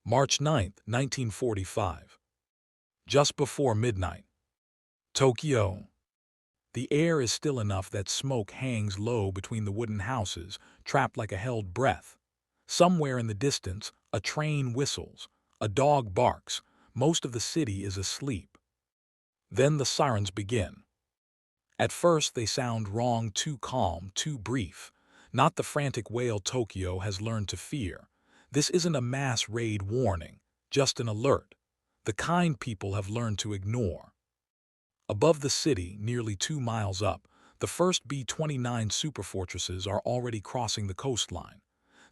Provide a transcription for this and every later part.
March 9, 1945. Just before midnight. Tokyo. The air is still enough that smoke hangs low between the wooden houses, trapped like a held breath. Somewhere in the distance, a train whistles, a dog barks, most of the city is asleep. Then the sirens begin. At first they sound wrong, too calm, too brief. Not the frantic wail Tokyo has learned to fear. This isn't a mass raid warning, just an alert. The kind people have learned to ignore. Above the city, nearly 2 miles up, the first B-29 Superfortresses are already crossing the coastline.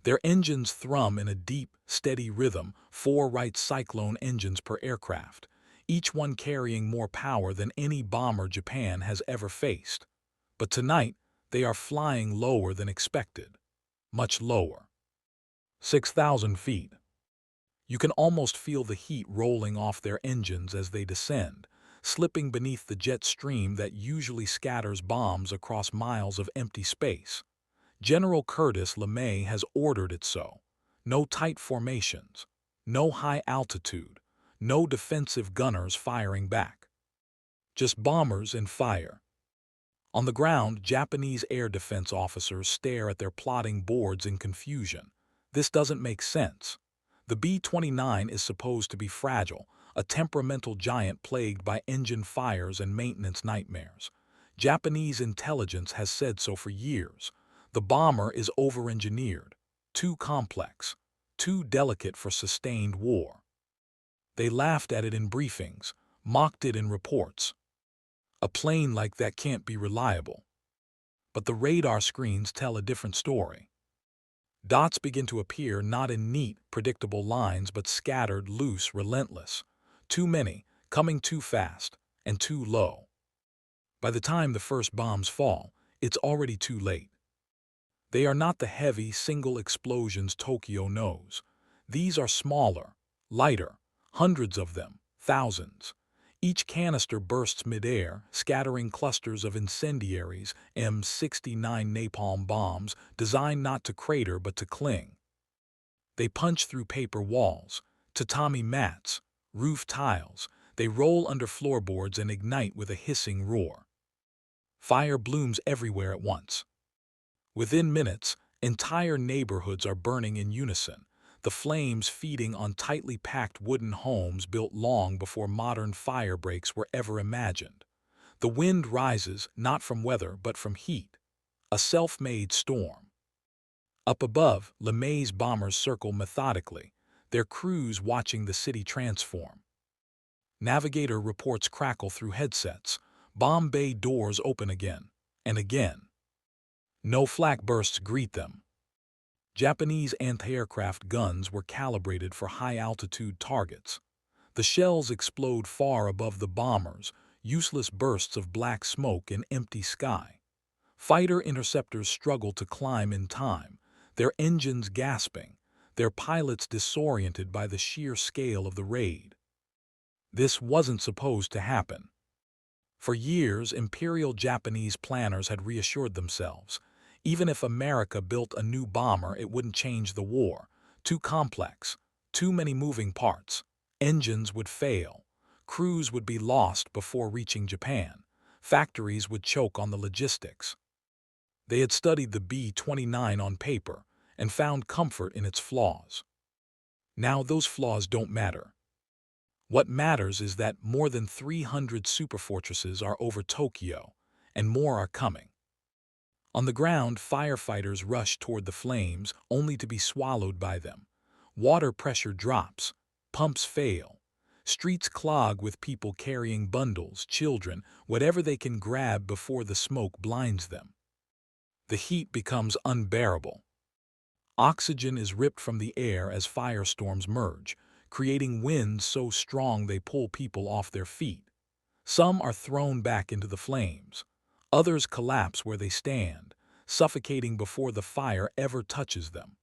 Their engines thrum in a deep, steady rhythm, 4 Wright Cyclone engines per aircraft, each one carrying more power than any bomber Japan has ever faced. But tonight, they are flying lower than expected. Much lower. 6,000 feet. You can almost feel the heat rolling off their engines as they descend, slipping beneath the jet stream that usually scatters bombs across miles of empty space. General Curtis LeMay has ordered it so. No tight formations, no high altitude, no defensive gunners firing back. Just bombers and fire. On the ground, Japanese air defense officers stare at their plotting boards in confusion. This doesn't make sense. The B-29 is supposed to be fragile, a temperamental giant plagued by engine fires and maintenance nightmares. Japanese intelligence has said so for years. The bomber is over-engineered, too complex, too delicate for sustained war. They laughed at it in briefings, mocked it in reports. A plane like that can't be reliable. But the radar screens tell a different story. Dots begin to appear not in neat, predictable lines but scattered, loose, relentless. Too many, coming too fast, and too low. By the time the first bombs fall, it's already too late. They are not the heavy, single explosions Tokyo knows. These are smaller, lighter, hundreds of them, thousands. Each canister bursts midair, scattering clusters of incendiaries, M69 napalm bombs, designed not to crater but to cling. They punch through paper walls, tatami mats, roof tiles. They roll under floorboards and ignite with a hissing roar. Fire blooms everywhere at once. Within minutes, entire neighborhoods are burning in unison, the flames feeding on tightly packed wooden homes built long before modern fire breaks were ever imagined. The wind rises not from weather but from heat, a self-made storm. Up above, LeMay's bombers circle methodically, their crews watching the city transform. Navigator reports crackle through headsets, bomb bay doors open again, and again. No flak bursts greet them. Japanese anti-aircraft guns were calibrated for high-altitude targets. The shells explode far above the bombers, useless bursts of black smoke in empty sky. Fighter interceptors struggle to climb in time, their engines gasping, their pilots disoriented by the sheer scale of the raid. This wasn't supposed to happen. For years, Imperial Japanese planners had reassured themselves. Even if America built a new bomber, it wouldn't change the war. Too complex, too many moving parts. Engines would fail. Crews would be lost before reaching Japan. Factories would choke on the logistics. They had studied the B-29 on paper and found comfort in its flaws. Now those flaws don't matter. What matters is that more than 300 superfortresses are over Tokyo, and more are coming. On the ground, firefighters rush toward the flames, only to be swallowed by them. Water pressure drops, pumps fail. Streets clog with people carrying bundles, children, whatever they can grab before the smoke blinds them. The heat becomes unbearable. Oxygen is ripped from the air as firestorms merge, creating winds so strong they pull people off their feet. Some are thrown back into the flames. Others collapse where they stand, suffocating before the fire ever touches them.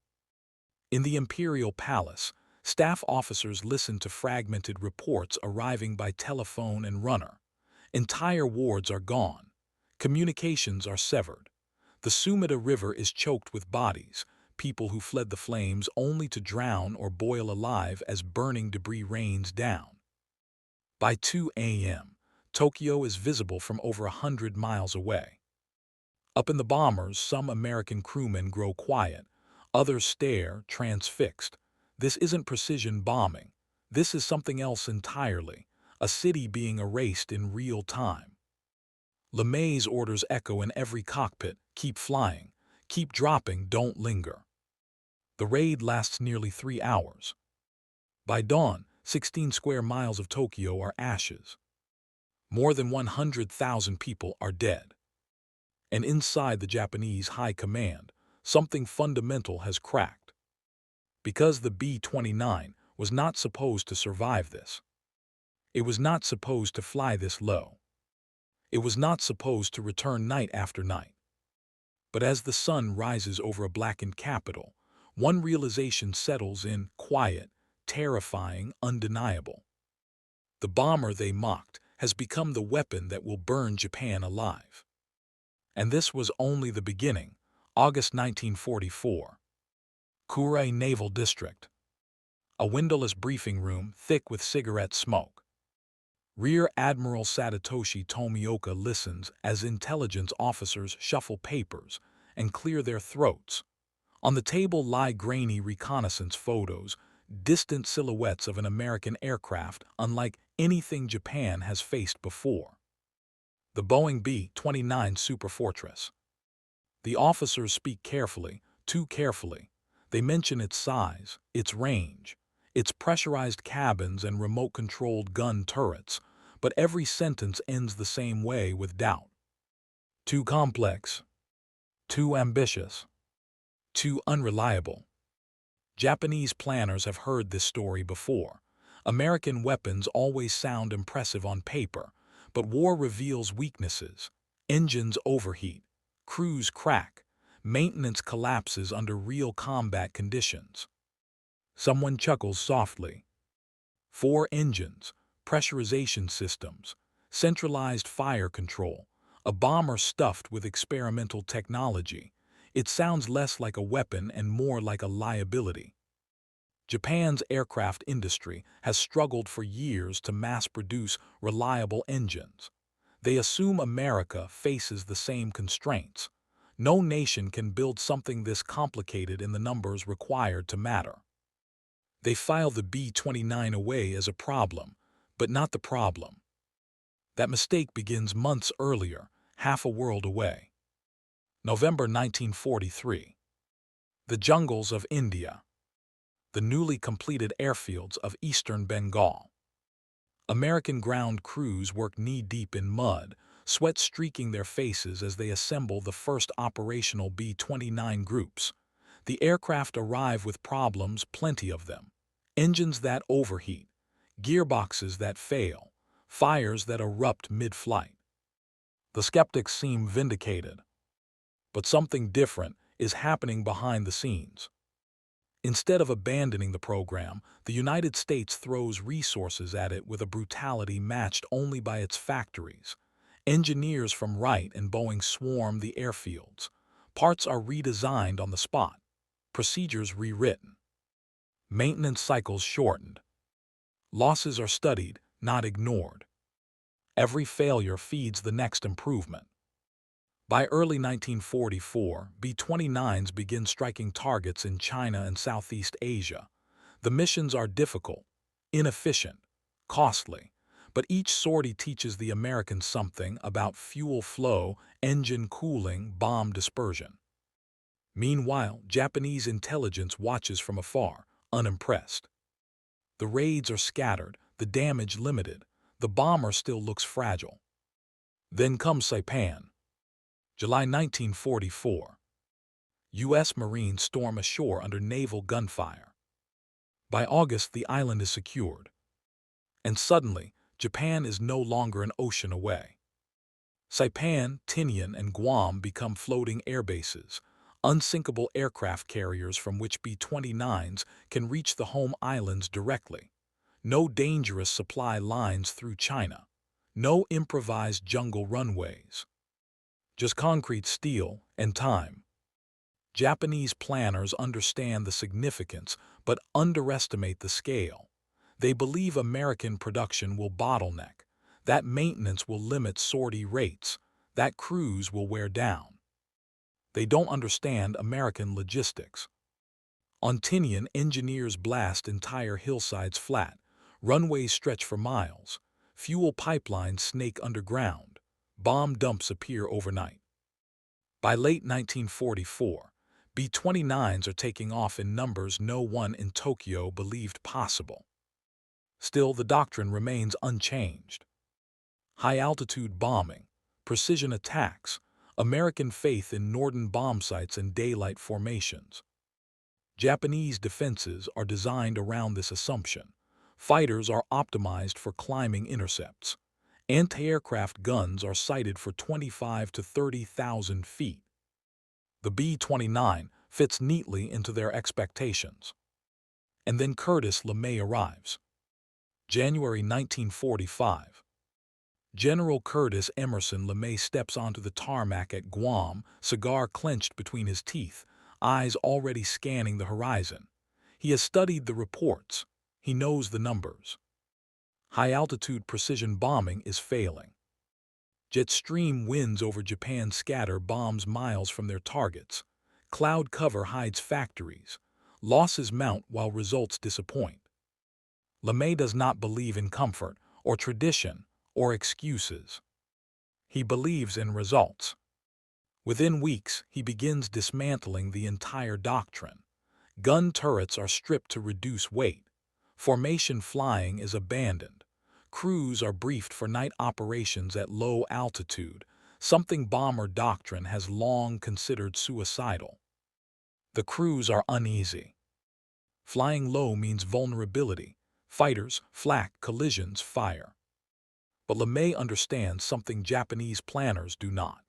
In the Imperial Palace, staff officers listen to fragmented reports arriving by telephone and runner. Entire wards are gone. Communications are severed. The Sumida River is choked with bodies. people who fled the flames only to drown or boil alive as burning debris rains down. By 2 a.m., Tokyo is visible from over 100 miles away. Up in the bombers, some American crewmen grow quiet, others stare, transfixed. This isn't precision bombing. This is something else entirely, a city being erased in real time. LeMay's orders echo in every cockpit: keep flying, keep dropping, don't linger. The raid lasts nearly 3 hours. By dawn, 16 square miles of Tokyo are ashes. More than 100,000 people are dead. And inside the Japanese high command, something fundamental has cracked. Because the B-29 was not supposed to survive this. It was not supposed to fly this low. It was not supposed to return night after night. But as the sun rises over a blackened capital, one realization settles in: quiet, terrifying, undeniable. The bomber they mocked has become the weapon that will burn Japan alive. And this was only the beginning. August 1944. Kure Naval District. A windowless briefing room thick with cigarette smoke. Rear Admiral Sadatoshi Tomioka listens as intelligence officers shuffle papers and clear their throats. On the table lie grainy reconnaissance photos, distant silhouettes of an American aircraft unlike anything Japan has faced before. The Boeing B-29 Superfortress. The officers speak carefully, too carefully. They mention its size, its range, its pressurized cabins and remote-controlled gun turrets, but every sentence ends the same way, with doubt. Too complex, too ambitious, too unreliable. Japanese planners have heard this story before. American weapons always sound impressive on paper, but war reveals weaknesses. Engines overheat, crews crack, maintenance collapses under real combat conditions. Someone chuckles softly. 4 engines, pressurization systems, centralized fire control, a bomber stuffed with experimental technology. It sounds less like a weapon and more like a liability. Japan's aircraft industry has struggled for years to mass-produce reliable engines. They assume America faces the same constraints. No nation can build something this complicated in the numbers required to matter. They file the B-29 away as a problem, but not the problem. That mistake begins months earlier, half a world away. November 1943. The jungles of India. The newly completed airfields of eastern Bengal. American ground crews work knee-deep in mud, sweat streaking their faces as they assemble the first operational B-29 groups. The aircraft arrive with problems, plenty of them. Engines that overheat, gearboxes that fail, fires that erupt mid-flight. The skeptics seem vindicated. But something different is happening behind the scenes. Instead of abandoning the program, the United States throws resources at it with a brutality matched only by its factories. Engineers from Wright and Boeing swarm the airfields. Parts are redesigned on the spot, procedures rewritten, maintenance cycles shortened. Losses are studied, not ignored. Every failure feeds the next improvement. By early 1944, B-29s begin striking targets in China and Southeast Asia. The missions are difficult, inefficient, costly, but each sortie teaches the Americans something about fuel flow, engine cooling, bomb dispersion. Meanwhile, Japanese intelligence watches from afar, unimpressed. The raids are scattered, the damage limited. The bomber still looks fragile. Then comes Saipan. July 1944. U.S. Marines storm ashore under naval gunfire. By August, the island is secured. And suddenly, Japan is no longer an ocean away. Saipan, Tinian, and Guam become floating airbases, unsinkable aircraft carriers from which B-29s can reach the home islands directly. No dangerous supply lines through China. No improvised jungle runways. Just concrete, steel, and time. Japanese planners understand the significance but underestimate the scale. They believe American production will bottleneck, that maintenance will limit sortie rates, that crews will wear down. They don't understand American logistics. On Tinian, engineers blast entire hillsides flat, runways stretch for miles, fuel pipelines snake underground, bomb dumps appear overnight. By late 1944, B-29s are taking off in numbers no one in Tokyo believed possible. Still, the doctrine remains unchanged. High-altitude bombing, precision attacks, American faith in Norden bomb sites and daylight formations. Japanese defenses are designed around this assumption. Fighters are optimized for climbing intercepts. Anti-aircraft guns are sighted for 25 to 30,000 feet. The B-29 fits neatly into their expectations. And then Curtis LeMay arrives. January 1945. General Curtis Emerson LeMay steps onto the tarmac at Guam, cigar clenched between his teeth, eyes already scanning the horizon. He has studied the reports. He knows the numbers. High-altitude precision bombing is failing. Jet stream winds over Japan scatter bombs miles from their targets. Cloud cover hides factories. Losses mount while results disappoint. LeMay does not believe in comfort or tradition or excuses. He believes in results. Within weeks, he begins dismantling the entire doctrine. Gun turrets are stripped to reduce weight. Formation flying is abandoned. Crews are briefed for night operations at low altitude, something bomber doctrine has long considered suicidal. The crews are uneasy. Flying low means vulnerability. Fighters, flak, collisions, fire. But LeMay understands something Japanese planners do not.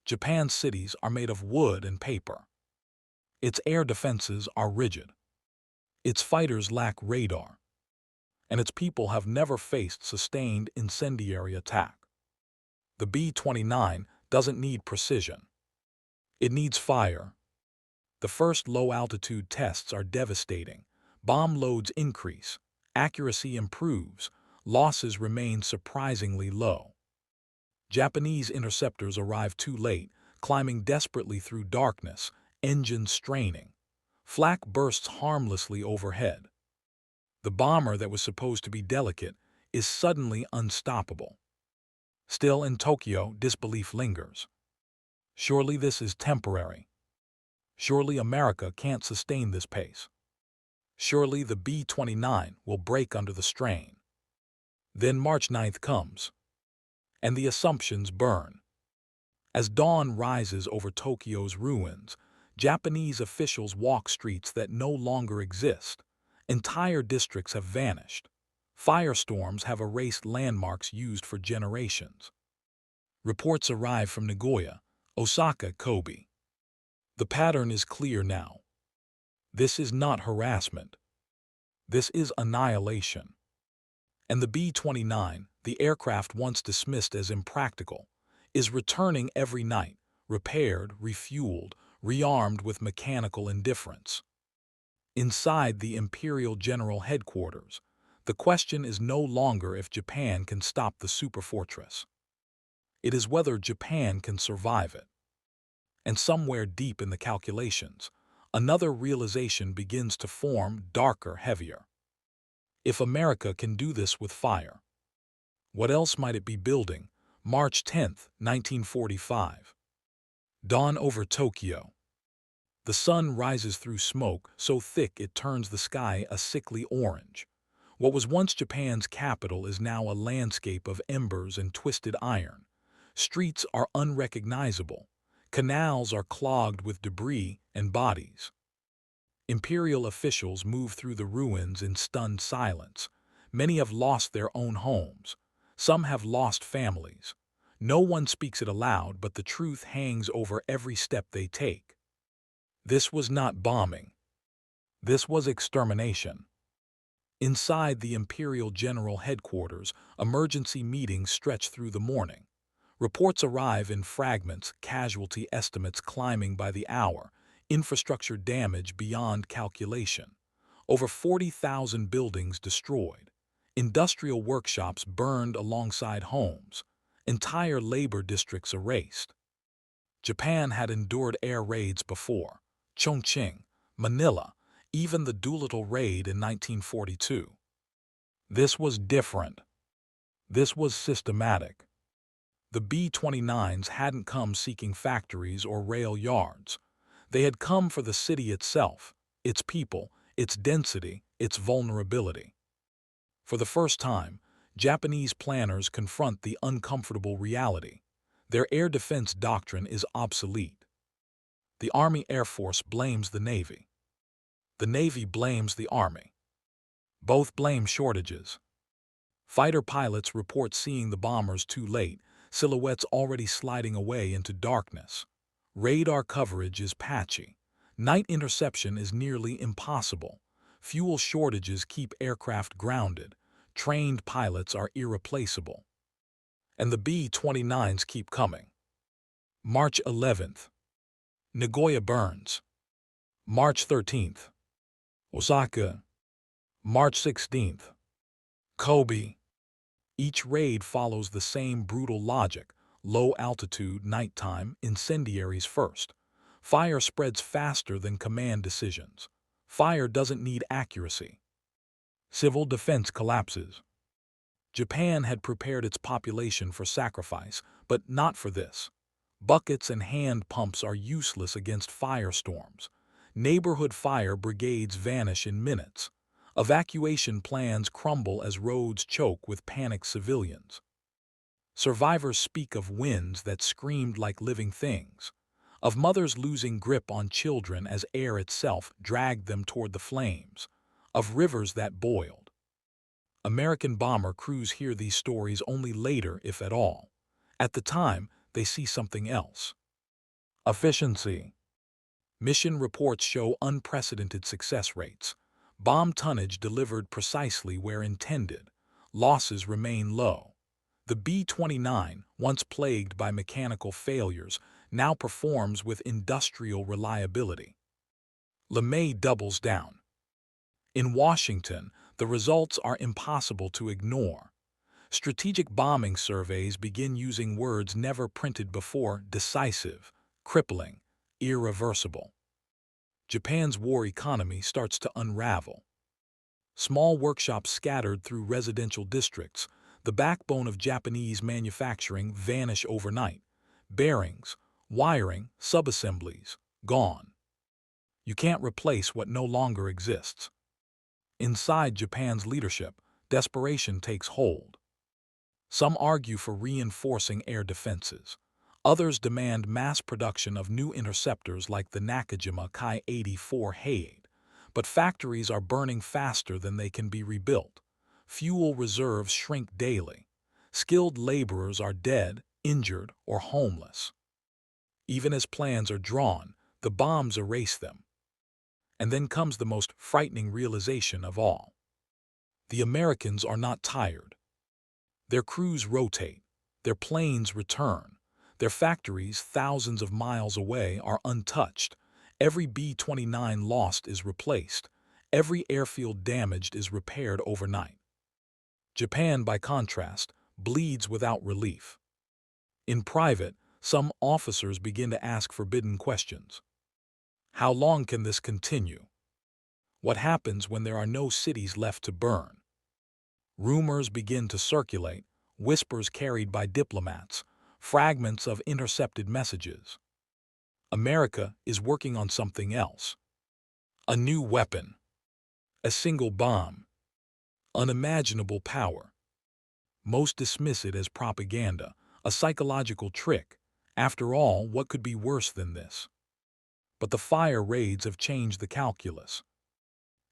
Japan's cities are made of wood and paper. Its air defenses are rigid. Its fighters lack radar. And its people have never faced sustained incendiary attack. The B-29 doesn't need precision. It needs fire. The first low-altitude tests are devastating. Bomb loads increase. Accuracy improves. Losses remain surprisingly low. Japanese interceptors arrive too late, climbing desperately through darkness, engines straining. Flak bursts harmlessly overhead. The bomber that was supposed to be delicate is suddenly unstoppable. Still in Tokyo, disbelief lingers. Surely this is temporary. Surely America can't sustain this pace. Surely the B-29 will break under the strain. Then March 9th comes, and the assumptions burn. As dawn rises over Tokyo's ruins, Japanese officials walk streets that no longer exist. Entire districts have vanished. Firestorms have erased landmarks used for generations. Reports arrive from Nagoya, Osaka, Kobe. The pattern is clear now. This is not harassment. This is annihilation. And the B-29, the aircraft once dismissed as impractical, is returning every night, repaired, refueled, rearmed with mechanical indifference. Inside the Imperial General Headquarters, the question is no longer if Japan can stop the Superfortress. It is whether Japan can survive it. And somewhere deep in the calculations, another realization begins to form, darker, heavier. If America can do this with fire, what else might it be building? March 10, 1945. Dawn over Tokyo. The sun rises through smoke so thick it turns the sky a sickly orange. What was once Japan's capital is now a landscape of embers and twisted iron. Streets are unrecognizable. Canals are clogged with debris and bodies. Imperial officials move through the ruins in stunned silence. Many have lost their own homes. Some have lost families. No one speaks it aloud, but the truth hangs over every step they take. This was not bombing. This was extermination. Inside the Imperial General Headquarters, emergency meetings stretch through the morning. Reports arrive in fragments, casualty estimates climbing by the hour. infrastructure damage beyond calculation, over 40,000 buildings destroyed, industrial workshops burned alongside homes, entire labor districts erased. Japan had endured air raids before: Chongqing, Manila, even the Doolittle raid in 1942. This was different. This was systematic. The B-29s hadn't come seeking factories or rail yards. They had come for the city itself, its people, its density, its vulnerability. For the first time, Japanese planners confront the uncomfortable reality. Their air defense doctrine is obsolete. The Army Air Force blames the Navy. The Navy blames the Army. Both blame shortages. Fighter pilots report seeing the bombers too late, silhouettes already sliding away into darkness. Radar coverage is patchy. Night interception is nearly impossible. Fuel shortages keep aircraft grounded. Trained pilots are irreplaceable. And the B-29s keep coming. March 11th. Nagoya burns. March 13th. Osaka. March 16th. Kobe. Each raid follows the same brutal logic: low altitude, nighttime, incendiaries first. Fire spreads faster than command decisions. Fire doesn't need accuracy. Civil defense collapses. Japan had prepared its population for sacrifice, but not for this. Buckets and hand pumps are useless against firestorms. Neighborhood fire brigades vanish in minutes. Evacuation plans crumble as roads choke with panicked civilians. Survivors speak of winds that screamed like living things, of mothers losing grip on children as air itself dragged them toward the flames, of rivers that boiled. American bomber crews hear these stories only later, if at all. At the time, they see something else. Efficiency. Mission reports show unprecedented success rates. Bomb tonnage delivered precisely where intended. Losses remain low. The B-29, once plagued by mechanical failures, now performs with industrial reliability. LeMay doubles down. In Washington, the results are impossible to ignore. Strategic bombing surveys begin using words never printed before: decisive, crippling, irreversible. Japan's war economy starts to unravel. Small workshops scattered through residential districts, the backbone of Japanese manufacturing, vanish overnight. Bearings, wiring, subassemblies, gone. You can't replace what no longer exists. Inside Japan's leadership, desperation takes hold. Some argue for reinforcing air defenses. Others demand mass production of new interceptors like the Nakajima Ki-84 Hayate. But factories are burning faster than they can be rebuilt. Fuel reserves shrink daily. Skilled laborers are dead, injured, or homeless. Even as plans are drawn, the bombs erase them. And then comes the most frightening realization of all. The Americans are not tired. Their crews rotate. Their planes return. Their factories, thousands of miles away, are untouched. Every B-29 lost is replaced. Every airfield damaged is repaired overnight. Japan, by contrast, bleeds without relief. In private, some officers begin to ask forbidden questions. How long can this continue? What happens when there are no cities left to burn? Rumors begin to circulate, whispers carried by diplomats, fragments of intercepted messages. America is working on something else. A new weapon. A single bomb. Unimaginable power. Most dismiss it as propaganda, a psychological trick. After all, what could be worse than this? But the fire raids have changed the calculus.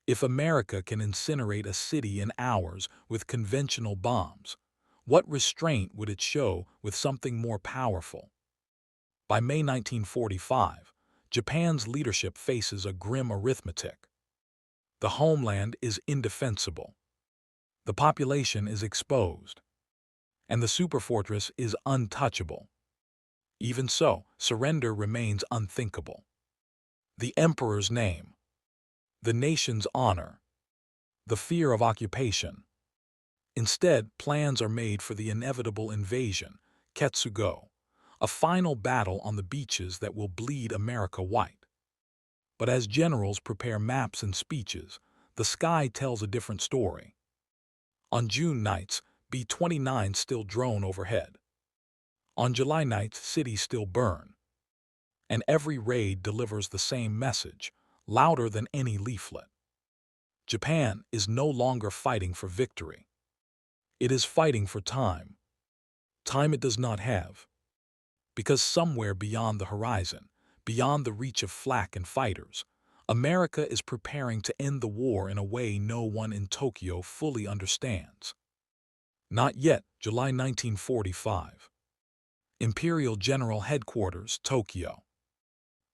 If America can incinerate a city in hours with conventional bombs, what restraint would it show with something more powerful? By May 1945, Japan's leadership faces a grim arithmetic. The homeland is indefensible. The population is exposed. And the superfortress is untouchable. Even so, surrender remains unthinkable. The emperor's name, the nation's honor, the fear of occupation. Instead, plans are made for the inevitable invasion, Ketsugo, a final battle on the beaches that will bleed America white. But as generals prepare maps and speeches, the sky tells a different story. On June nights, B-29 still drone overhead. On July nights, cities still burn. And every raid delivers the same message, louder than any leaflet. Japan is no longer fighting for victory. It is fighting for time. Time it does not have. Because somewhere beyond the horizon, beyond the reach of flak and fighters, America is preparing to end the war in a way no one in Tokyo fully understands. Not yet, July 1945. Imperial General Headquarters, Tokyo.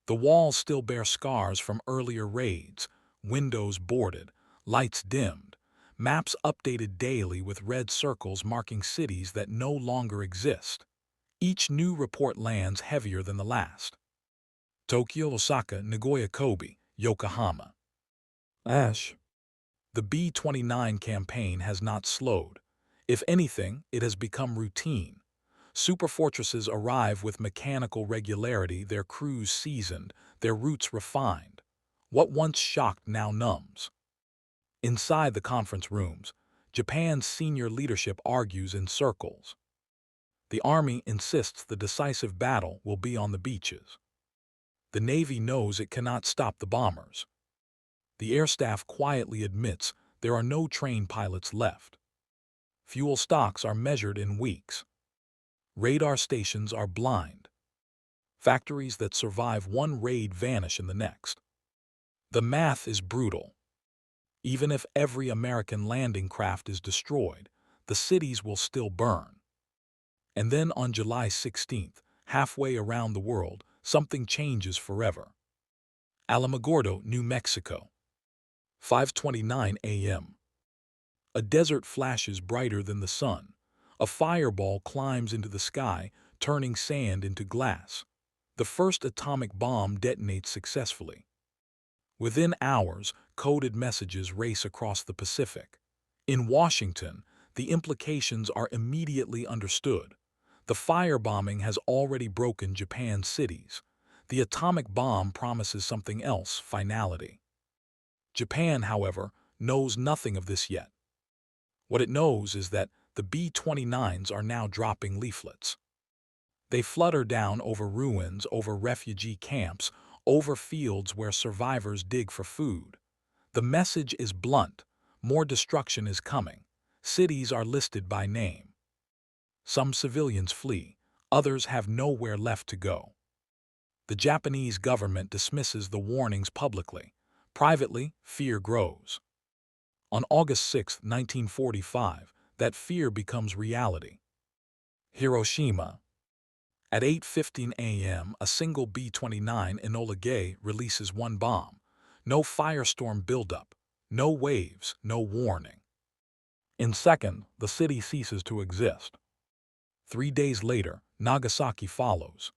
The walls still bear scars from earlier raids, windows boarded, lights dimmed, maps updated daily with red circles marking cities that no longer exist. Each new report lands heavier than the last. Tokyo, Osaka, Nagoya, Kobe, Yokohama. Ash. The B-29 campaign has not slowed. If anything, it has become routine. Superfortresses arrive with mechanical regularity, their crews seasoned, their routes refined. What once shocked now numbs. Inside the conference rooms, Japan's senior leadership argues in circles. The Army insists the decisive battle will be on the beaches. The Navy knows it cannot stop the bombers. The Air Staff quietly admits there are no trained pilots left. Fuel stocks are measured in weeks. Radar stations are blind. Factories that survive one raid vanish in the next. The math is brutal. Even if every American landing craft is destroyed, the cities will still burn. And then on July 16th, halfway around the world, something changes forever. Alamogordo, New Mexico. 5:29 a.m. A desert flashes brighter than the sun. A fireball climbs into the sky, turning sand into glass. The first atomic bomb detonates successfully. Within hours, coded messages race across the Pacific. In Washington, the implications are immediately understood. The firebombing has already broken Japan's cities. The atomic bomb promises something else, finality. Japan, however, knows nothing of this yet. What it knows is that the B-29s are now dropping leaflets. They flutter down over ruins, over refugee camps, over fields where survivors dig for food. The message is blunt. More destruction is coming. Cities are listed by name. Some civilians flee. Others have nowhere left to go. The Japanese government dismisses the warnings publicly. Privately, fear grows. On August 6, 1945, that fear becomes reality. Hiroshima. At 8:15 a.m., a single B-29 Enola Gay releases one bomb. No firestorm buildup, no waves, no warning. In seconds, the city ceases to exist. 3 days later, Nagasaki follows.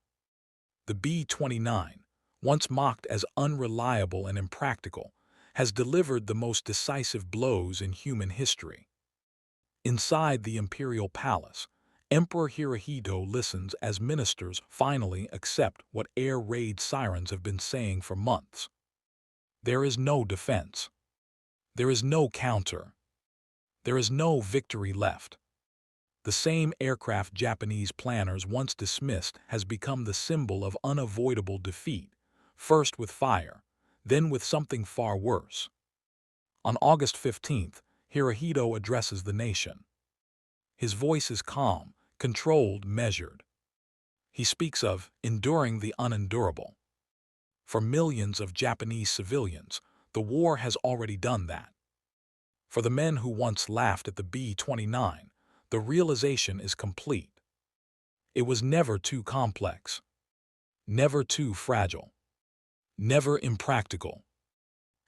The B-29, once mocked as unreliable and impractical, has delivered the most decisive blows in human history. Inside the imperial palace, Emperor Hirohito listens as ministers finally accept what air raid sirens have been saying for months. There is no defense. There is no counter. There is no victory left. The same aircraft Japanese planners once dismissed has become the symbol of unavoidable defeat, first with fire, then with something far worse. On August 15th, Hirohito addresses the nation. His voice is calm, controlled, measured. He speaks of enduring the unendurable. For millions of Japanese civilians, the war has already done that. For the men who once laughed at the B-29, the realization is complete. It was never too complex, never too fragile, never impractical.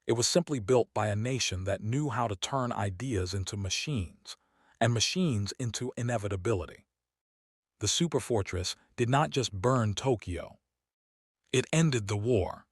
It was simply built by a nation that knew how to turn ideas into machines, and machines into inevitability. The Superfortress did not just burn Tokyo. It ended the war.